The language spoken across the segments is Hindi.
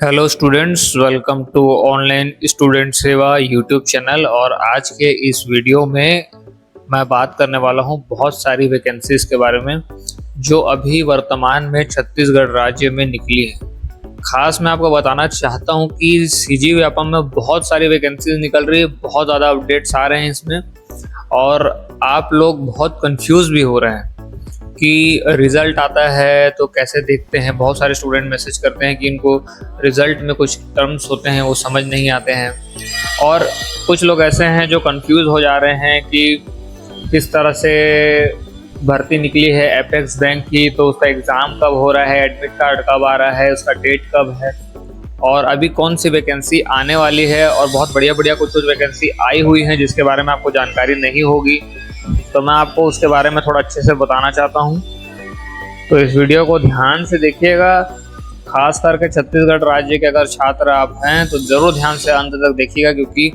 Hello students, welcome to online student सेवा यूट्यूब चैनल। और आज के इस वीडियो में मैं बात करने वाला हूं बहुत सारी वैकेंसीज के बारे में जो अभी वर्तमान में छत्तीसगढ़ राज्य में निकली है। खास मैं आपको बताना चाहता हूं कि सीजी व्यापम में बहुत सारी वैकेंसीज निकल रही है, बहुत ज़्यादा अपडेट्स आ रहे हैं इसमें और आप लोग बहुत कंफ्यूज भी हो रहे हैं कि रिज़ल्ट आता है तो कैसे देखते हैं। बहुत सारे स्टूडेंट मैसेज करते हैं कि इनको रिज़ल्ट में कुछ टर्म्स होते हैं वो समझ नहीं आते हैं, और कुछ लोग ऐसे हैं जो कंफ्यूज हो जा रहे हैं कि किस तरह से भर्ती निकली है एपेक्स बैंक की, तो उसका एग्ज़ाम कब हो रहा है, एडमिट कार्ड कब आ रहा है, उसका डेट कब है और अभी कौन सी वैकेंसी आने वाली है। और बहुत बढ़िया बढ़िया कुछ वैकेंसी आई हुई हैं जिसके बारे में आपको जानकारी नहीं होगी, तो मैं आपको उसके बारे में थोड़ा अच्छे से बताना चाहता हूं। तो इस वीडियो को ध्यान से देखिएगा। खास करके छत्तीसगढ़ राज्य के अगर छात्र आप हैं तो ज़रूर ध्यान से अंत तक देखिएगा, क्योंकि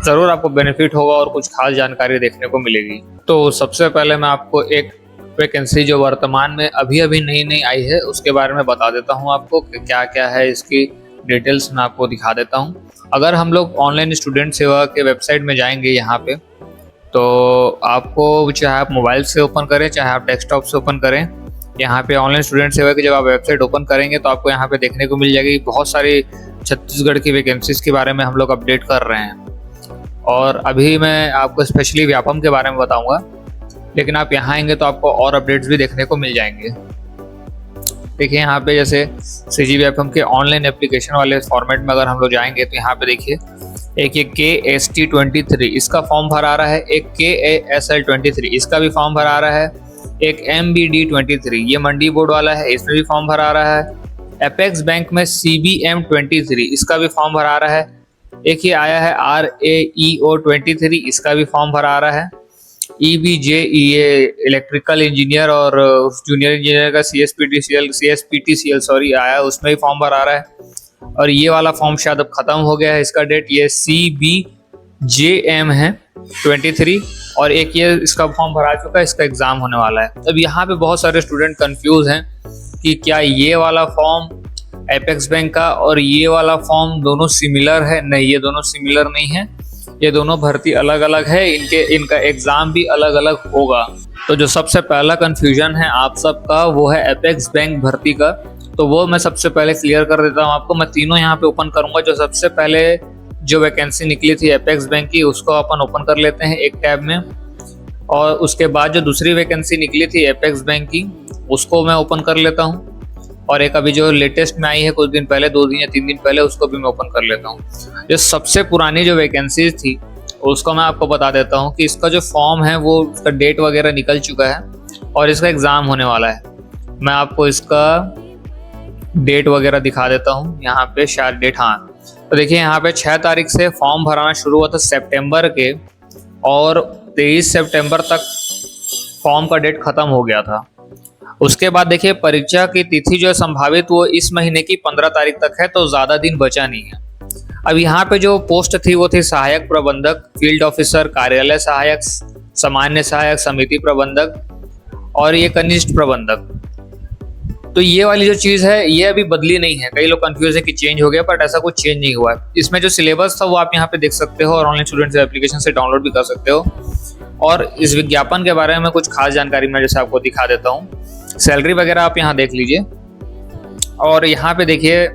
ज़रूर आपको बेनिफिट होगा और कुछ खास जानकारी देखने को मिलेगी। तो सबसे पहले मैं आपको एक वैकेंसी जो वर्तमान में अभी नई आई है उसके बारे में बता देता हूँ आपको कि क्या क्या है, इसकी डिटेल्स मैं आपको दिखा देता हूँ। अगर हम लोग ऑनलाइन स्टूडेंट सेवा के वेबसाइट में जाएंगे यहाँ पे, तो आपको चाहे आप मोबाइल से ओपन करें चाहे आप डेस्कटॉप से ओपन करें, यहाँ पे ऑनलाइन स्टूडेंट सेवा की जब आप वेबसाइट ओपन करेंगे तो आपको यहाँ पे देखने को मिल जाएगी बहुत सारी छत्तीसगढ़ की वैकेंसीज के बारे में हम लोग अपडेट कर रहे हैं। और अभी मैं आपको स्पेशली व्यापम के बारे में बताऊंगा, लेकिन आप यहाँ आएंगे तो आपको और अपडेट्स भी देखने को मिल जाएंगे। देखिए यहाँ पे जैसे सीजी व्यापम के ऑनलाइन एप्लीकेशन वाले फॉर्मेट में अगर हम लोग जाएंगे तो यहाँ पे देखिए एक ये KST23 इसका फॉर्म भरा आ रहा है, एक KASL23 इसका भी फॉर्म भरा आ रहा है, एक MBD23 ये मंडी बोर्ड वाला है, इसमें भी फॉर्म भरा आ रहा है। एपेक्स बैंक में CBM23 इसका भी फॉर्म भरा आ रहा है। एक ये आया है RAEO23 इसका भी फॉर्म भरा आ रहा है। EBJEA इलेक्ट्रिकल इंजीनियर और जूनियर इंजीनियर का CSPTCL आया, उसमें भी फॉर्म भरा आ रहा है। और ये वाला फॉर्म शायद अब खत्म हो गया है, इसका डेट ये CBJM है 23, और एक ये इसका फॉर्म भरा चुका है, इसका एग्जाम होने वाला है। अब यहाँ पे बहुत सारे स्टूडेंट कंफ्यूज हैं कि क्या ये वाला फॉर्म एपेक्स बैंक का और ये वाला फॉर्म दोनों सिमिलर है। नहीं, ये दोनों सिमिलर नहीं है, ये दोनों भर्ती अलग अलग है, इनका एग्जाम भी अलग अलग होगा। तो जो सबसे पहला कंफ्यूजन है आप सबका वो है एपेक्स बैंक भर्ती का, तो वो मैं सबसे पहले क्लियर कर देता हूँ आपको। मैं तीनों यहाँ पे ओपन करूंगा। जो सबसे पहले जो वैकेंसी निकली थी एपेक्स बैंक की उसको अपन ओपन कर लेते हैं एक टैब में, और उसके बाद जो दूसरी वैकेंसी निकली थी एपेक्स बैंक की उसको मैं ओपन कर लेता हूँ, और एक अभी जो लेटेस्ट में आई है कुछ दिन पहले, 2 दिन या 3 दिन पहले, उसको भी मैं ओपन कर लेता हूँ। जो सबसे पुरानी जो वैकेंसीज थी उसको मैं आपको बता देता हूँ कि इसका जो फॉर्म है वो उसका डेट वगैरह निकल चुका है और इसका एग्ज़ाम होने वाला है। मैं आपको इसका डेट वगैरह दिखा देता हूँ यहाँ पे, शायद डेट, हाँ तो देखिए यहाँ पे 6 तारीख से फॉर्म भराना शुरू हुआ था सितंबर के, और 23 सितंबर तक फॉर्म का डेट खत्म हो गया था। उसके बाद देखिए परीक्षा की तिथि जो संभावित वो इस महीने की 15 तारीख तक है, तो ज़्यादा दिन बचा नहीं है। अब यहाँ पे जो पोस्ट थी वो थी सहायक प्रबंधक, फील्ड ऑफिसर, कार्यालय सहायक, सामान्य सहायक, समिति प्रबंधक और ये कनिष्ठ प्रबंधक। तो ये वाली जो चीज़ है ये अभी बदली नहीं है। कई लोग कंफ्यूज है कि चेंज हो गया, बट ऐसा कुछ चेंज नहीं हुआ है। इसमें जो सिलेबस था वो आप यहाँ पे देख सकते हो और ऑनलाइन स्टूडेंट एप्लीकेशन से डाउनलोड भी कर सकते हो। और इस विज्ञापन के बारे में कुछ खास जानकारी मैं जैसे आपको दिखा देता हूँ। सैलरी वगैरह आप यहाँ देख लीजिए, और यहाँ पे देखिए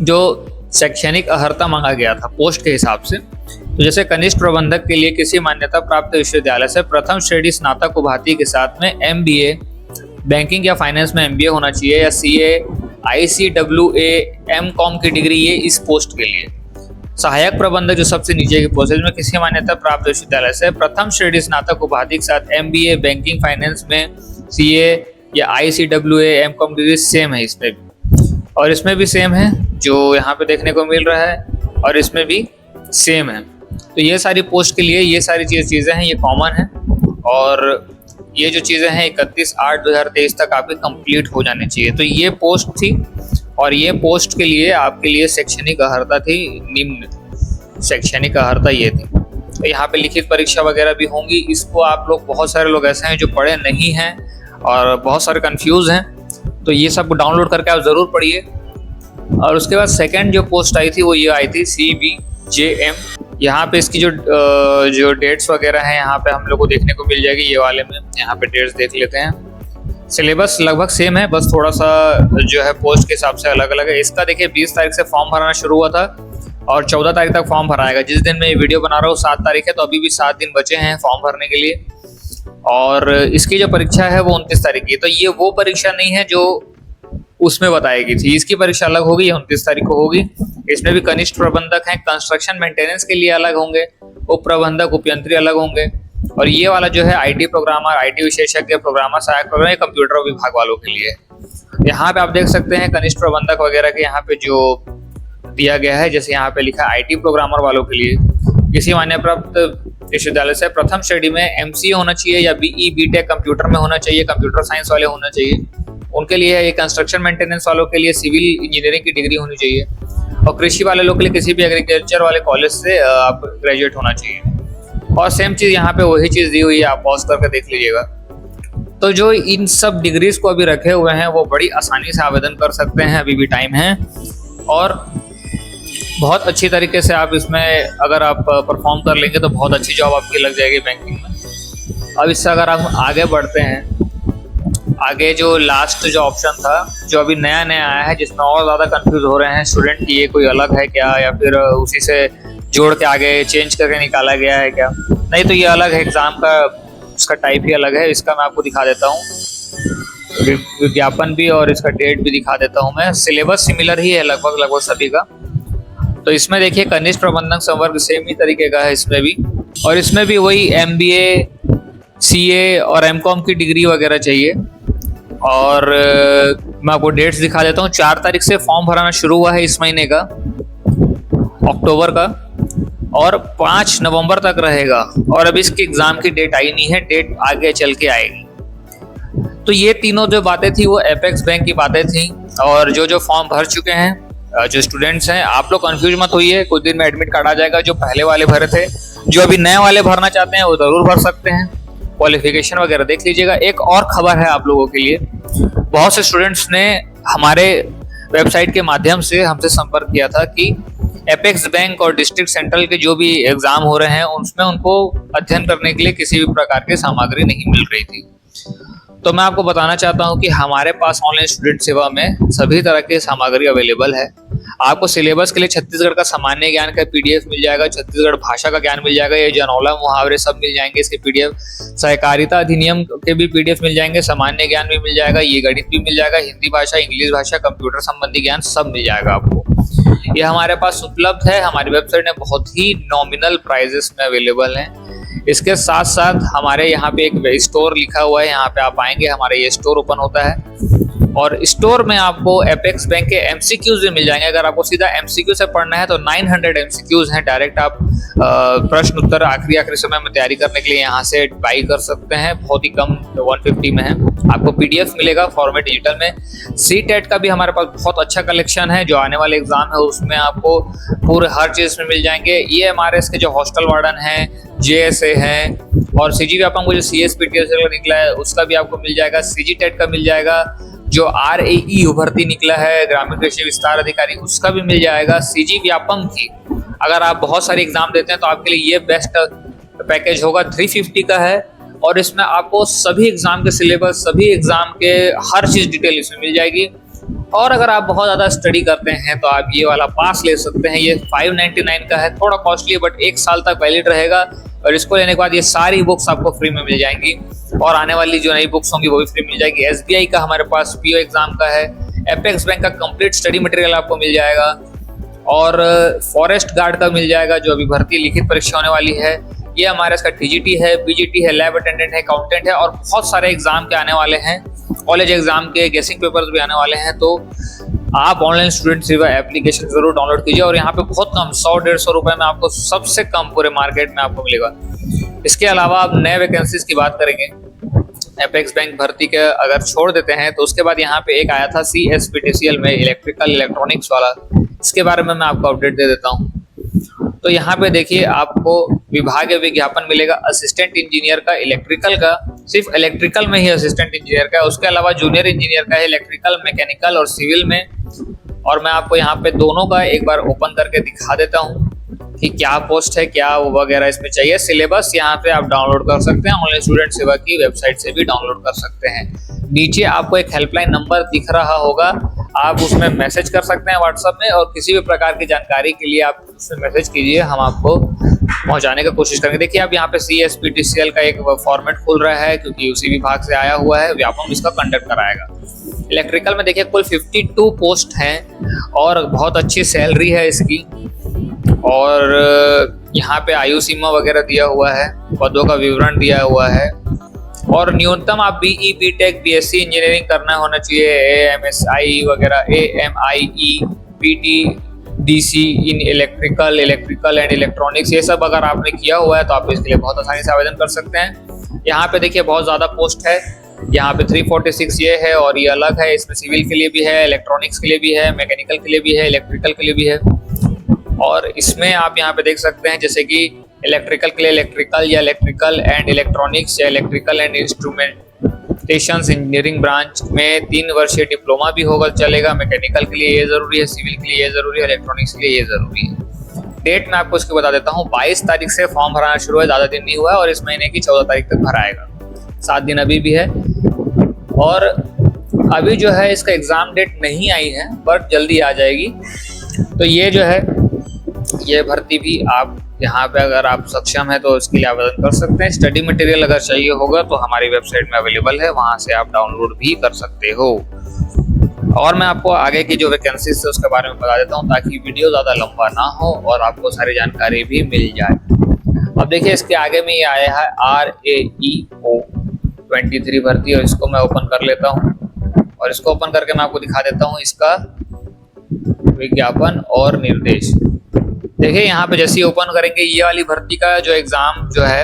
जो शैक्षणिक अर्हता मांगा गया था पोस्ट के हिसाब से, तो जैसे कनिष्ठ प्रबंधक के लिए किसी मान्यता प्राप्त विश्वविद्यालय से प्रथम श्रेणी स्नातक उपाधि के साथ में MBA बैंकिंग या फाइनेंस में MBA होना चाहिए, या CA ICWA MCOM की डिग्री, ये इस पोस्ट के लिए। सहायक प्रबंधक जो सबसे नीचे की पोस्ट है, किसी मान्यता प्राप्त विश्वविद्यालय से प्रथम श्रेणी स्नातक उपाधि के साथ MBA बैंकिंग फाइनेंस में CA या ICWA MCOM डिग्री सेम है इसमें भी, और इसमें भी सेम है जो यहाँ पे देखने को मिल रहा है, और इसमें भी सेम है। तो ये सारी पोस्ट के लिए ये सारी चीज़ें हैं, ये कॉमन है, और ये जो चीज़ें हैं 31/8/2023 तक आपकी कंप्लीट हो जानी चाहिए। तो ये पोस्ट थी, और ये पोस्ट के लिए आपके लिए शैक्षणिक अर्हता थी, निम्न शैक्षणिक अर्हता ये थी। तो यहाँ पे लिखित परीक्षा वगैरह भी होंगी। इसको आप लोग, बहुत सारे लोग ऐसे हैं जो पढ़े नहीं हैं और बहुत सारे कंफ्यूज हैं, तो ये सब डाउनलोड करके आप ज़रूर पढ़िए। और उसके बाद सेकंड जो पोस्ट आई थी वो ये आई थी CBJM। यहाँ पे इसकी जो डेट्स वगैरह हैं यहाँ पे हम लोग को देखने को मिल जाएगी, ये वाले में यहाँ पे डेट्स देख लेते हैं। सिलेबस लगभग सेम है, बस थोड़ा सा जो है पोस्ट के हिसाब से अलग अलग है। इसका देखिए 20 तारीख से फॉर्म भरना शुरू हुआ था और 14 तारीख तक फॉर्म भराएगा। जिस दिन मैं ये वीडियो बना रहा हूँ 7 तारीख है, तो अभी भी 7 दिन बचे हैं फॉर्म भरने के लिए। और इसकी जो परीक्षा है वो 29 तारीख की है। तो ये वो परीक्षा नहीं है जो उसमें बताई गई थी, इसकी परीक्षा अलग होगी, ये 29 तारीख को होगी। इसमें भी कनिष्ठ प्रबंधक हैं, कंस्ट्रक्शन मेंटेनेंस के लिए अलग होंगे, उप प्रबंधक उपयंत्री अलग होंगे, और ये वाला जो है IT प्रोग्रामर, IT विशेषज्ञ, प्रोग्रामर, सहायक प्रोग्रामर, कंप्यूटर विभाग वालों के लिए। यहाँ पे आप देख सकते हैं कनिष्ठ प्रबंधक वगैरह के यहाँ पे जो दिया गया है, जैसे यहाँ पे लिखा है IT प्रोग्रामर वालों के लिए किसी मान्यता प्राप्त विश्वविद्यालय से प्रथम श्रेणी में MCA होना चाहिए या BE BTech कंप्यूटर में होना चाहिए, कंप्यूटर साइंस वाले होना चाहिए, उनके लिए ये कंस्ट्रक्शन मेंटेनेंस वालों के लिए सिविल इंजीनियरिंग की डिग्री होनी चाहिए, और कृषि वाले लोग के लिए किसी भी एग्रीकल्चर वाले कॉलेज से आप ग्रेजुएट होना चाहिए। और सेम चीज़ यहाँ पे वही चीज़ दी हुई है, आप पॉज करके देख लीजिएगा। तो जो इन सब डिग्रीज को अभी रखे हुए हैं वो बड़ी आसानी से आवेदन कर सकते हैं, अभी भी टाइम है, और बहुत अच्छी तरीके से आप इसमें अगर आप परफॉर्म कर लेंगे तो बहुत अच्छी जॉब आपकी लग जाएगी बैंकिंग में। अब इससे अगर हम आगे बढ़ते हैं, आगे जो लास्ट जो ऑप्शन था जो अभी नया नया आया है, जिसमें और ज़्यादा कंफ्यूज हो रहे हैं स्टूडेंट कि ये कोई अलग है क्या या फिर उसी से जोड़ के आगे चेंज करके निकाला गया है क्या। नहीं, तो ये अलग है, एग्ज़ाम का उसका टाइप ही अलग है। इसका मैं आपको दिखा देता हूँ, विज्ञापन भी और इसका डेट भी दिखा देता हूँ मैं। सिलेबस सिमिलर ही है लगभग सभी का। तो इसमें देखिए कनिष्ठ प्रबंधक संवर्ग सेम ही तरीके का है इसमें भी, और इसमें भी वही MBA, CA और MCOM की डिग्री वगैरह चाहिए। और मैं आपको डेट्स दिखा देता हूँ। 4 तारीख से फॉर्म भराना शुरू हुआ है इस महीने का, अक्टूबर का, और 5 नवंबर तक रहेगा। और अभी इसकी एग्जाम की डेट आई नहीं है, डेट आगे चल के आएगी। तो ये तीनों जो बातें थी वो एपेक्स बैंक की बातें थी। और जो फॉर्म भर चुके हैं, जो स्टूडेंट्स हैं, आप लोग कंफ्यूज मत होइए, कुछ दिन में एडमिट कार्ड आ जाएगा। जो पहले वाले भरे थे, जो अभी नए वाले भरना चाहते हैं वो जरूर भर सकते हैं। क्वालिफिकेशन वगैरह देख लीजिएगा। एक और खबर है आप लोगों के लिए, बहुत से स्टूडेंट्स ने हमारे वेबसाइट के माध्यम से हमसे संपर्क किया था कि एपेक्स बैंक और डिस्ट्रिक्ट सेंट्रल के जो भी एग्जाम हो रहे हैं उसमें उनको अध्ययन करने के लिए किसी भी प्रकार की सामग्री नहीं मिल रही थी। तो मैं आपको बताना चाहता हूं कि हमारे पास ऑनलाइन स्टूडेंट सेवा में सभी तरह की सामग्री अवेलेबल है। आपको सिलेबस के लिए छत्तीसगढ़ का सामान्य ज्ञान का PDF मिल जाएगा, छत्तीसगढ़ भाषा का ज्ञान मिल जाएगा, ये जनौला मुहावरे सब मिल जाएंगे इसके PDF, सहकारिता अधिनियम के भी PDF मिल जाएंगे, सामान्य ज्ञान भी मिल जाएगा, ये गणित भी मिल जाएगा, हिंदी भाषा, इंग्लिश भाषा, कंप्यूटर संबंधी ज्ञान सब मिल जाएगा आपको। ये हमारे पास उपलब्ध है, हमारी वेबसाइट में बहुत ही नॉमिनल प्राइजेस में अवेलेबल है। इसके साथ साथ हमारे यहाँ पे एक स्टोर लिखा हुआ है, यहाँ पे आप आएंगे, हमारा ये स्टोर ओपन होता है और स्टोर में आपको एपेक्स बैंक के MCQs भी मिल जाएंगे। अगर आपको सीधा MCQ से पढ़ना है तो 900 MCQs हैं, डायरेक्ट आप प्रश्न उत्तर आखिरी समय में तैयारी करने के लिए यहाँ से बाई कर सकते हैं। बहुत ही कम 150 में है। आपको PDF मिलेगा फॉर्मेट डिजिटल में। CTET का भी हमारे पास बहुत अच्छा कलेक्शन है, जो आने वाले एग्जाम है उसमें आपको पूरे हर चीज में मिल जाएंगे। EMRS के जो हॉस्टल वार्डन है, JSA है, और CG व्यापम को जो CSPTS निकला है उसका भी आपको मिल जाएगा। CGTET का मिल जाएगा, जो RAE भर्ती निकला है ग्रामीण कृषि विस्तार अधिकारी, उसका भी मिल जाएगा। CG व्यापम की अगर आप बहुत सारे एग्जाम देते हैं तो आपके लिए ये बेस्ट पैकेज होगा, 350 का है, और इसमें आपको सभी एग्जाम के सिलेबस, सभी एग्जाम के हर चीज डिटेल इसमें मिल जाएगी। और अगर आप बहुत ज़्यादा स्टडी करते हैं तो आप ये वाला पास ले सकते हैं। ये 599 का है, थोड़ा कॉस्टली है बट 1 साल तक वैलिड रहेगा, और इसको लेने के बाद ये सारी बुक्स आपको फ्री में मिल जाएंगी, और आने वाली जो नई बुक्स होंगी वो भी फ्री मिल जाएगी। SBI का हमारे पास PO एग्जाम का है, एपेक्स बैंक का कंप्लीट स्टडी मटेरियल आपको मिल जाएगा, और फॉरेस्ट गार्ड का मिल जाएगा जो अभी भर्ती लिखित परीक्षा होने वाली है। ये हमारे इसका TGT है, BGT है, लैब अटेंडेंट है, अकाउंटेंट है, और बहुत सारे एग्जाम के आने वाले हैं, कॉलेज एग्जाम के गेसिंग पेपर्स भी आने वाले हैं। तो आप ऑनलाइन स्टूडेंट सेवा एप्लीकेशन जरूर डाउनलोड कीजिए, और यहाँ पे बहुत कम 100-150 रुपए में आपको सबसे कम पूरे मार्केट में आपको मिलेगा। इसके अलावा आप नए वैकेंसीज की बात करेंगे, एपेक्स बैंक भर्ती के अगर छोड़ देते हैं तो उसके बाद यहाँ पे एक आया था CSPTCL में इलेक्ट्रिकल इलेक्ट्रॉनिक्स वाला, इसके बारे में मैं आपको अपडेट दे देता हूँ। तो यहाँ पे देखिए आपको विभागीय विज्ञापन मिलेगा असिस्टेंट इंजीनियर का, इलेक्ट्रिकल का, सिर्फ इलेक्ट्रिकल में ही असिस्टेंट इंजीनियर का है, उसके अलावा जूनियर इंजीनियर का है इलेक्ट्रिकल, मैकेनिकल और सिविल में, और मैं आपको यहाँ पे दोनों का एक बार ओपन करके दिखा देता हूँ कि क्या पोस्ट है, क्या वगैरह इसमें चाहिए। सिलेबस यहाँ पे आप डाउनलोड कर सकते हैं, ऑनलाइन स्टूडेंट सेवा की वेबसाइट से भी डाउनलोड कर सकते हैं। नीचे आपको एक हेल्पलाइन नंबर दिख रहा होगा, आप उसमें मैसेज कर सकते हैं व्हाट्सएप में, और किसी भी प्रकार की जानकारी के लिए आप उसमें मैसेज कीजिए, हम आपको पहुंचाने की कोशिश करेंगे। देखिए आप यहाँ पे CSPTCL का एक फॉर्मेट खुल रहा है, क्योंकि उसी विभाग से आया हुआ है, व्यापम इसका कंडक्ट कराएगा। इलेक्ट्रिकल में देखिए कुल 52 पोस्ट हैं और बहुत अच्छी सैलरी है इसकी, और यहाँ पे आयु सीमा वगैरह दिया हुआ है, पदों का विवरण दिया हुआ है, और न्यूनतम आप BE BTech BSc इंजीनियरिंग करना होना चाहिए, AMSI वगैरह, AMIE PT DC in electrical and electronics, ये सब अगर आपने किया हुआ है तो आप इसके लिए बहुत आसानी से आवेदन कर सकते हैं। यहाँ पे देखिए बहुत ज़्यादा पोस्ट है, यहाँ पे 346 ये है, और ये अलग है, इसमें सिविल के लिए भी है, इलेक्ट्रॉनिक्स के लिए भी है, मैकेनिकल के लिए भी है, इलेक्ट्रिकल के लिए भी है। और इसमें आप यहाँ पे देख सकते हैं जैसे कि इलेक्ट्रिकल के लिए इलेक्ट्रिकल या इलेक्ट्रिकल एंड इलेक्ट्रॉनिक्स या electrical and instrumentation engineering branch में 3 वर्षीय डिप्लोमा भी होगा, चलेगा। मैकेनिकल के लिए ये जरूरी है, सिविल के लिए ये जरूरी है, इलेक्ट्रॉनिक्स के लिए ये जरूरी है। डेट मैं आपको इसकी बता देता हूँ, 22 तारीख से फॉर्म भराना शुरू है, ज़्यादा दिन नहीं हुआ है, और इस महीने की 14 तारीख तक भराएगा, 7 दिन अभी भी है। और अभी जो है इसका एग्जाम डेट नहीं आई है, बट जल्दी आ जाएगी। तो ये जो है ये भर्ती भी आप यहाँ पे अगर आप सक्षम है तो इसके लिए आवेदन कर सकते हैं। स्टडी मटेरियल अगर चाहिए होगा तो हमारी वेबसाइट में अवेलेबल है, वहाँ से आप डाउनलोड भी कर सकते हो। और मैं आपको आगे की जो वैकेंसीज है उसके बारे में बता देता हूँ, ताकि वीडियो ज़्यादा लंबा ना हो और आपको सारी जानकारी भी मिल जाए। अब देखिए इसके आगे में ये आया है RAEO 23 भर्ती, और इसको मैं ओपन कर लेता हूँ, और इसको ओपन करके मैं आपको दिखा देता हूँ इसका विज्ञापन और निर्देश। देखिए यहाँ पे जैसे ही ओपन करेंगे, ये वाली भर्ती का जो एग्जाम जो है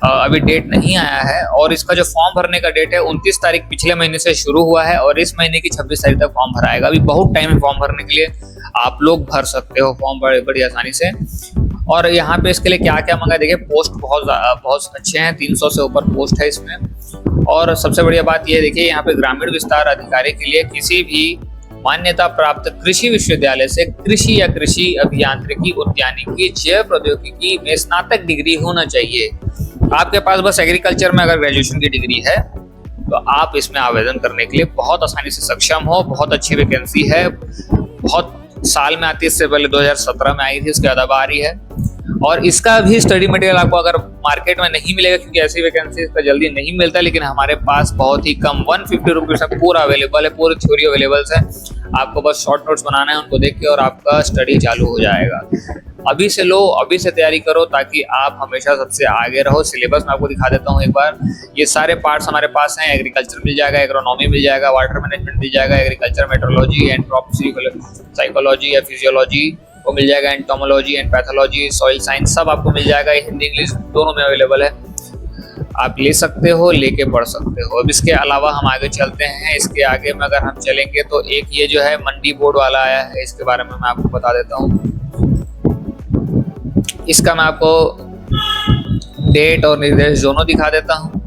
अभी डेट नहीं आया है, और इसका जो फॉर्म भरने का डेट है 29 तारीख पिछले महीने से शुरू हुआ है, और इस महीने की 26 तारीख तक फॉर्म भराएगा। अभी बहुत टाइम है फॉर्म भरने के लिए, आप लोग भर सकते हो फॉर्म बड़ी आसानी से। और यहाँ पे इसके लिए क्या क्या मांगा है, देखिए पोस्ट बहुत अच्छे हैं, 300 से ऊपर पोस्ट है इसमें। और सबसे बढ़िया बात ये देखिए, यहाँ पे ग्रामीण विस्तार अधिकारी के लिए किसी भी मान्यता प्राप्त कृषि विश्वविद्यालय से कृषि या कृषि अभियांत्रिकी, उद्यानिकी, जैव प्रौद्योगिकी में स्नातक डिग्री होना चाहिए। आपके पास बस एग्रीकल्चर में अगर ग्रेजुएशन की डिग्री है तो आप इसमें आवेदन करने के लिए बहुत आसानी से सक्षम हो। बहुत अच्छी वैकेंसी है, बहुत साल में आती है, इससे पहले 2017 में आई थी, इसके बाद आ रही है। और इसका भी स्टडी मटेरियल आपको अगर मार्केट में नहीं मिलेगा, क्योंकि ऐसी वैकेंसी इसका जल्दी नहीं मिलता, लेकिन हमारे पास बहुत ही कम 150 रुपीज में पूरा अवेलेबल है, पूरी थ्योरी अवेलेबल है। आपको बस शॉर्ट नोट्स बनाना है, उनको देख के और आपका स्टडी चालू हो जाएगा। अभी से लो, अभी से तैयारी करो, ताकि आप हमेशा सबसे आगे रहो। सिलेबस मैं आपको दिखा देता हूँ एक बार। ये सारे पार्ट्स हमारे पास हैं, एग्रीकल्चर मिल जाएगा, एग्रोनॉमी मिल जाएगा, वाटर मैनेजमेंट मिल जाएगा, agriculture metrology and crop psychology या फिजियोलॉजी को मिल जाएगा, entomology and pathology, soil science सब आपको मिल जाएगा। हिंदी इंग्लिश दोनों में अवेलेबल है, आप ले सकते हो, लेके पढ़ सकते हो। अब इसके अलावा हम आगे चलते हैं। इसके आगे में अगर हम चलेंगे तो एक ये जो है मंडी बोर्ड वाला आया है, इसके बारे में मैं आपको बता देता हूँ। इसका मैं आपको डेट और निर्देश दोनों दिखा देता हूँ।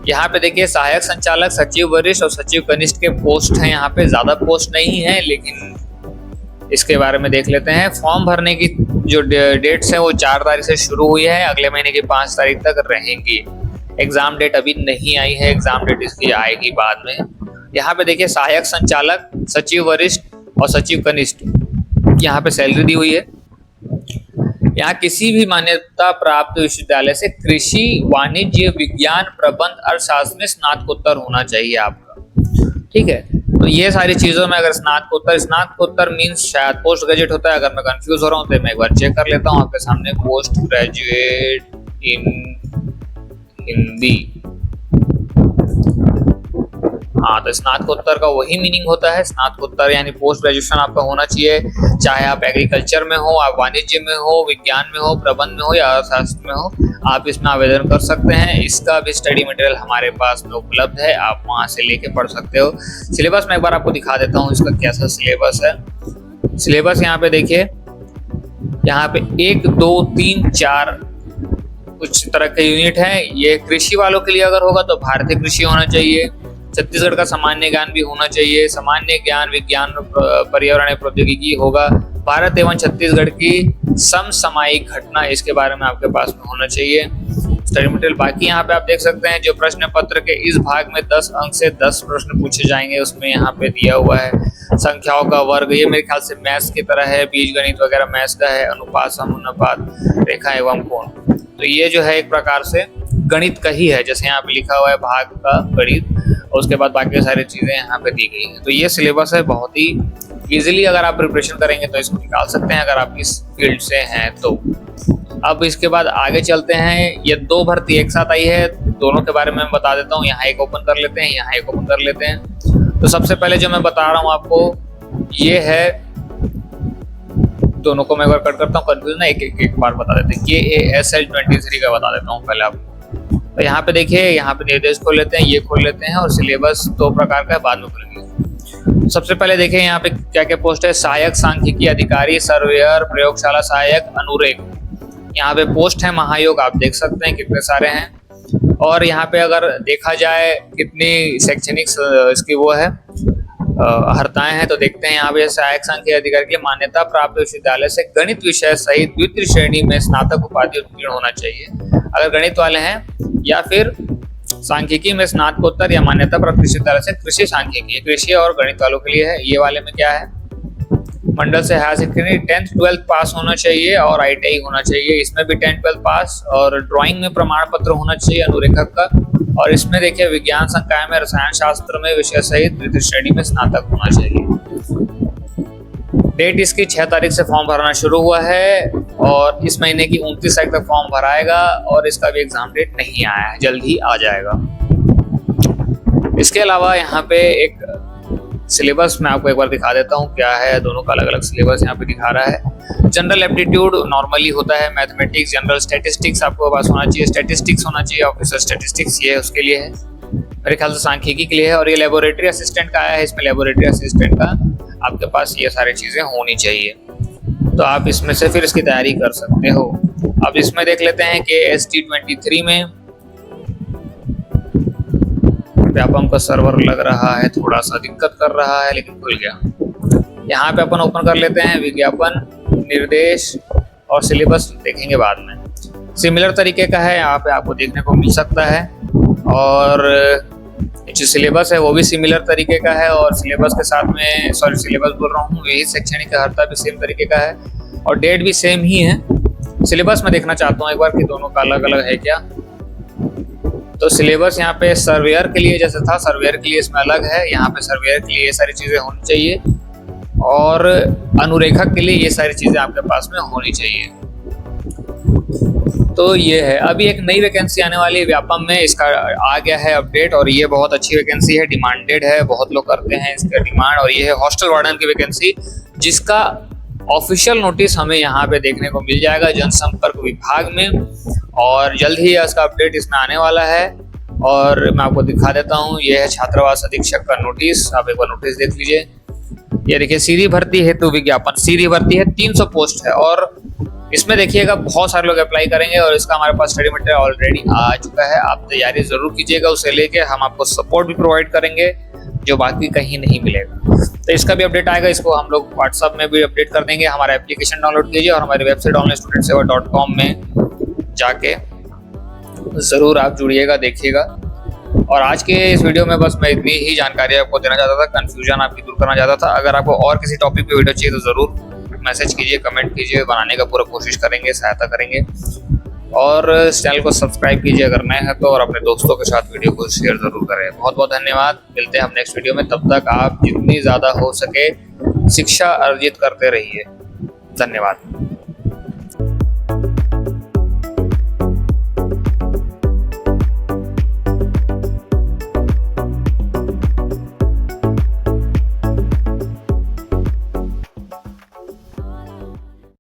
यहाँ पे देखिए सहायक संचालक, सचिव वरिष्ठ और सचिव कनिष्ठ के पोस्ट हैं। यहाँ पे ज्यादा पोस्ट नहीं है, लेकिन इसके बारे में देख लेते हैं। फॉर्म भरने की जो डेट्स हैं वो 4 तारीख से शुरू हुई है, अगले महीने की 5 तारीख तक रहेंगी। एग्जाम डेट अभी नहीं आई है, एग्जाम डेट इसकी आएगी बाद में। यहाँ पे देखिए सहायक संचालक, सचिव वरिष्ठ और सचिव कनिष्ठ, यहाँ पे सैलरी दी हुई है। यहाँ किसी भी मान्यता प्राप्त विश्वविद्यालय से कृषि, वाणिज्य, विज्ञान, प्रबंध, अर्थशास्त्र में स्नातकोत्तर होना चाहिए आपका, ठीक है। तो ये सारी चीजों में अगर स्नातकोत्तर मींस शायद पोस्ट ग्रेजुएट होता है। अगर मैं कंफ्यूज हो रहा हूँ तो मैं एक बार चेक कर लेता हूँ आपके सामने। पोस्ट ग्रेजुएट इन हिंदी, हाँ, तो स्नातकोत्तर का वही मीनिंग होता है। स्नातकोत्तर यानी पोस्ट ग्रेजुएशन आपका होना चाहिए, चाहे आप एग्रीकल्चर में हो, आप वाणिज्य में हो, विज्ञान में हो, प्रबंध में हो या अर्थशास्त्र में हो, आप इसमें आवेदन कर सकते हैं। इसका भी स्टडी मटेरियल हमारे पास में उपलब्ध है, आप वहां से लेके पढ़ सकते हो। सिलेबस में एक बार आपको दिखा देता हूँ इसका कैसा सिलेबस है। सिलेबस यहाँ पे देखिए, यहाँ पे 1 2 3 4 कुछ तरह के यूनिट है। ये कृषि वालों के लिए अगर होगा तो भारतीय कृषि होना चाहिए, छत्तीसगढ़ का सामान्य ज्ञान भी होना चाहिए। सामान्य ज्ञान, विज्ञान, पर्यावरण प्रौद्योगिकी होगा। भारत एवं छत्तीसगढ़ की समसामयिक घटना, इसके बारे में आपके पास में होना चाहिए। स्टडी मटेरियल बाकी यहाँ पे आप देख सकते हैं। जो प्रश्न पत्र के इस भाग में 10 अंक से 10 प्रश्न पूछे जाएंगे, उसमें यहाँ पे दिया हुआ है संख्याओं का वर्ग। ये मेरे ख्याल से मैथ्स की तरह है, बीजगणित वगैरह मैथ्स का है। अनुपात, समानुपात, रेखा एवं कोण, तो ये जो है एक प्रकार से गणित का ही है, जैसे यहाँ पे लिखा हुआ है भाग का गणित, और उसके बाद बाकी सारी चीजें यहाँ पे दी गई हैं। तो ये सिलेबस है, बहुत ही इजीली अगर आप प्रिपरेशन करेंगे तो इसको निकाल सकते हैं, अगर आप इस फील्ड से हैं तो। अब इसके बाद आगे चलते हैं। ये 2 भर्ती एक साथ आई है, दोनों के बारे में मैं बता देता हूँ। यहाँ एक ओपन कर लेते हैं, यहाँ एक ओपन कर लेते हैं। तो सबसे पहले जो मैं बता रहा हूँ आपको, ये है, दोनों को मैं एक बार कट करता हूँ, कंफ्यूज ना, एक बार बता देते हैं। KASL 23 का बता देता हूँ पहले आपको। तो यहाँ पे देखिए, यहाँ पे निर्देश खोल लेते हैं, ये खोल लेते हैं, और सिलेबस 2 प्रकार का बाद में खोलेंगे। सबसे पहले देखिए यहाँ पे क्या क्या पोस्ट है। सहायक सांख्यिकी अधिकारी, सर्वेयर, प्रयोगशाला सहायक, अनुरेख, यहाँ पे पोस्ट है। महायोग आप देख सकते हैं कितने सारे हैं। और यहाँ पे अगर देखा जाए कितनी शैक्षणिक इसकी वो है अर्हताएं हैं, तो देखते हैं यहाँ पे सहायक सांख्यिकी अधिकारी की मान्यता प्राप्त विश्वविद्यालय से गणित विषय सहित द्वितीय श्रेणी में स्नातक उपाधि उत्तीर्ण होना चाहिए अगर गणित वाले हैं, या फिर सांख्यिकी में स्नातकोत्तर या मान्यता प्राप्त विश्वविद्यालय से कृषि सांख्यिकी, कृषि और गणित वालों के लिए है। ये वाले में क्या है, मंडल से हायर सेकेंडरी 10th 12th पास होना चाहिए और ITI होना चाहिए। इसमें भी 10th 12th पास, और ड्राइंग में प्रमाण पत्र होना चाहिए अनुरेखक का। और इसमें देखिए विज्ञान संकाय में रसायन शास्त्र में विषय सहित द्वितीय श्रेणी में स्नातक होना चाहिए। डेट इसकी 6 तारीख से फॉर्म भरना शुरू हुआ है, और इस महीने की 29 तारीख तक फॉर्म भराएगा, और इसका भी एग्जाम डेट नहीं आया है, जल्द ही आ जाएगा। इसके अलावा यहाँ पे एक सिलेबस मैं आपको एक बार दिखा देता हूँ क्या है। दोनों का अलग अलग सिलेबस यहाँ पे दिखा रहा है। जनरल एप्टीट्यूड नॉर्मली होता है, मैथमेटिक्स, जनरल स्टैटिस्टिक्स आपको पास होना चाहिए, स्टैटिस्टिक्स होना चाहिए, ऑफिसर स्टैटिस्टिक्स ये उसके लिए है, मेरे ख्याल से सांख्यिकी के लिए है। और ये लेबोरेटरी असिस्टेंट का आया है, इसमें लेबोरेटरी असिस्टेंट का आपके पास ये सारी चीजें होनी चाहिए, तो आप इसमें से फिर इसकी तैयारी कर सकते हो। अब इसमें देख लेते हैं कि ST 23 में व्यापम का सर्वर लग रहा है, थोड़ा सा दिक्कत कर रहा है, लेकिन खुल गया। यहाँ पे अपन ओपन कर लेते हैं विज्ञापन, निर्देश और सिलेबस देखेंगे बाद में। सिमिलर तरीके का है, यहाँ पे आपको देखने को मिल सकता है, और जो सिलेबस है वो भी सिमिलर तरीके का है, और सिलेबस के साथ में सिलेबस बोल रहा हूँ, यही शैक्षणिक अर्हता भी सेम तरीके का है, और डेट भी सेम ही है। सिलेबस में देखना चाहता हूँ एक बार कि दोनों का अलग अलग है क्या। तो सिलेबस यहाँ पे सर्वेयर के लिए जैसे था, सर्वेयर के लिए इसमें अलग है। यहाँ पे सर्वेयर के लिए ये सारी चीजें होनी चाहिए, और अनुरेखक के लिए ये सारी चीजें आपके पास में होनी चाहिए। तो ये है, अभी एक नई वैकेंसी आने वाली है व्यापम में, इसका आ गया है अपडेट, और ये बहुत अच्छी वैकेंसी है, डिमांडेड है, बहुत लोग करते हैं इसका डिमांड। और ये है हॉस्टल वार्डन की वैकेंसी, जिसका ऑफिशियल नोटिस हमें यहाँ पे देखने को मिल जाएगा जनसंपर्क विभाग में, और जल्द ही इसका अपडेट इसमें आने वाला है। और मैं आपको दिखा देता हूँ, ये है छात्रावास अधीक्षक का नोटिस, आप एक बार नोटिस देख लीजिए। ये देखिए, सीधी भर्ती हेतु विज्ञापन, सीधी भर्ती है, 300 पोस्ट है, और इसमें देखिएगा बहुत सारे लोग अप्लाई करेंगे, और इसका हमारे पास स्टडी मटेरियल ऑलरेडी आ चुका है। आप तैयारी जरूर कीजिएगा, उसे लेके हम आपको सपोर्ट भी प्रोवाइड करेंगे जो बाकी कहीं नहीं मिलेगा। तो इसका भी अपडेट आएगा, इसको हम लोग व्हाट्सएप में भी अपडेट कर देंगे। हमारा एप्लीकेशन डाउनलोड कीजिए, और हमारी वेबसाइट onlinestudentseva.com में जाके जरूर आप जुड़िएगा, देखिएगा। और आज के इस वीडियो में बस मैं इतनी ही जानकारी आपको देना चाहता था, कंफ्यूजन आपकी दूर करना चाहता था। अगर आपको और किसी टॉपिक पे वीडियो चाहिए तो जरूर मैसेज कीजिए, कमेंट कीजिए, बनाने का पूरा कोशिश करेंगे, सहायता करेंगे। और इस चैनल को सब्सक्राइब कीजिए अगर नए हैं तो, और अपने दोस्तों के साथ वीडियो को शेयर जरूर करें। बहुत बहुत धन्यवाद, मिलते हैं हम नेक्स्ट वीडियो में। तब तक आप जितनी ज़्यादा हो सके शिक्षा अर्जित करते रहिए। धन्यवाद।